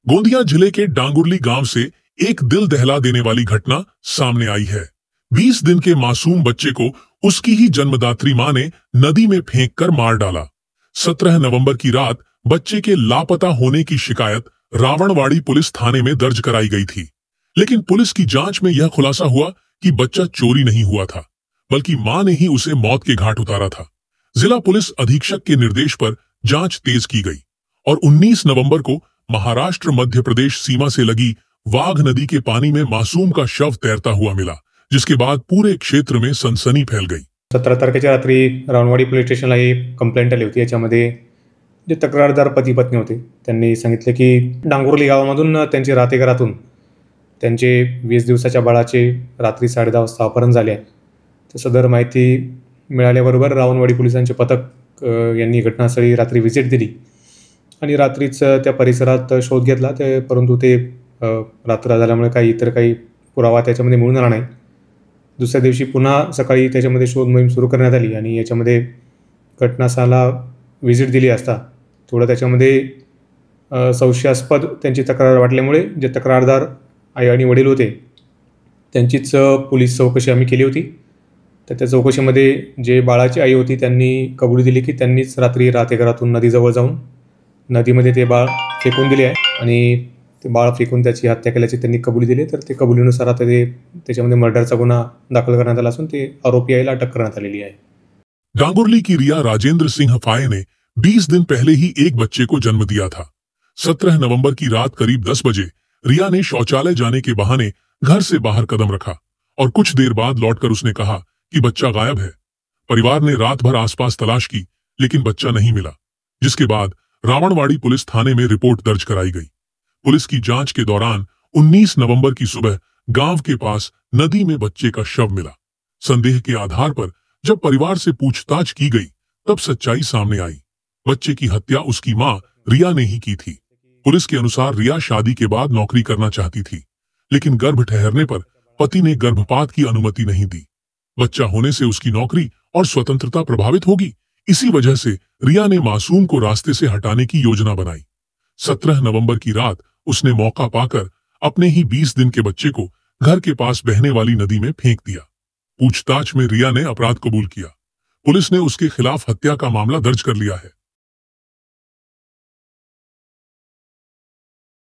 गोंदिया जिले के डांगुरली गांव से एक दिल दहला देने वाली घटना सामने आई है। 20 दिन के मासूम बच्चे को उसकी ही जन्मदात्री मां ने नदी में फेंक कर मार डाला। 17 नवंबर की रात बच्चे के लापता होने की शिकायत रावणवाड़ी पुलिस थाने में दर्ज कराई गई थी, लेकिन पुलिस की जांच में यह खुलासा हुआ कि बच्चा चोरी नहीं हुआ था, बल्कि मां ने ही उसे मौत के घाट उतारा था। जिला पुलिस अधीक्षक के निर्देश पर जांच तेज की गई और 19 नवंबर को महाराष्ट्र मध्य प्रदेश सीमा से लगी वाघ नदी के पानी में मासूम का शव तैरता हुआ मिला, जिसके बाद पूरे क्षेत्र में सनसनी फैल गई। 17 तारखेच्या रात्री रावणवाडी पोलीस स्टेशनला ही कंप्लेंट आली होती। याच्यामध्ये जे तक्रारदार पती पत्नी होते त्यांनी सांगितले की डांगुर्ली गावामधून त्यांचे राहतेघरातून त्यांचे 20 दिवसाच्या बाळाचे रात्री 10:30 वाजता अपहरण झाले आहे। तर सदर माहिती मिळाल्याबरोबर रावणवाडी पोलिसांचे पथक यांनी घटनास्थळी रात्री व्हिजिट दिली आणि रात्रीच त्या परिसरात शोध घेतला, परंतु ते रात्र झाल्यामुळे काही पुरावा त्याच्यामध्ये मिळून आला नाही। दुसऱ्या दिवशी पुन्हा सकाळी त्याच्यामध्ये शोध मोहीम सुरू करण्यात आली आणि याच्यामध्ये घटनास्थळाला व्हिजिट दिली असता थोडं त्याच्यामध्ये संशयास्पद त्यांची तक्रार वाटल्यामुळे जे तक्रारदार आई आणि वडील होते त्यांचीच पोलीस चौकशी आम्ही केली होती। तर त्या चौकशीमध्ये जे बाळाची आई होती त्यांनी कबुली दिली की त्यांनीच रात्री राहतेघरातून नदीजवळ जाऊन नदीमध्ये ते बाळ फेकून दिले आहे आणि ते बाळ फेकून त्याची हत्या केल्याची त्यांनी कबुली दिली। तर ते कबुलीनुसार आता ते त्याच्यामध्ये मर्डरचा गुन्हा दाखल करण्यात आला असून ते आरोपी आईला अटक करण्यात आलेली आहे। डांगुरली की रिया राजेंद्र सिंह फाये ने 20 दिन पहले ही एक बच्चे को जन्म दिया था। 17 नवंबर की रात करीब 10 बजे रिया ने शौचालय जाने के बहाने घर से बाहर कदम रखा और कुछ देर बाद लौटकर उसने कहा कि बच्चा गायब है। परिवार ने रात भर आसपास तलाश की, लेकिन बच्चा नहीं मिला, जिसके बाद रावणवाड़ी पुलिस थाने में रिपोर्ट दर्ज कराई गई। पुलिस की जांच के दौरान 19 नवंबर की सुबह गांव के पास नदी में बच्चे का शव मिला। संदेह के आधार पर जब परिवार से पूछताछ की गई तब सच्चाई सामने आई। बच्चे की हत्या उसकी मां रिया ने ही की थी। पुलिस के अनुसार रिया शादी के बाद नौकरी करना चाहती थी, लेकिन गर्भ ठहरने पर पति ने गर्भपात की अनुमति नहीं दी। बच्चा होने से उसकी नौकरी और स्वतंत्रता प्रभावित होगी, इसी वजह से रिया ने मासूम को रास्ते से हटाने की योजना बनाई। 17 नवंबर की रात उसने मौका पाकर अपने ही 20 दिन के बच्चे को घर के पास बहने वाली नदी में फेंक दिया। पूछताछ में रिया ने अपराध कबूल किया। पुलिस ने उसके खिलाफ हत्या का मामला दर्ज कर लिया है।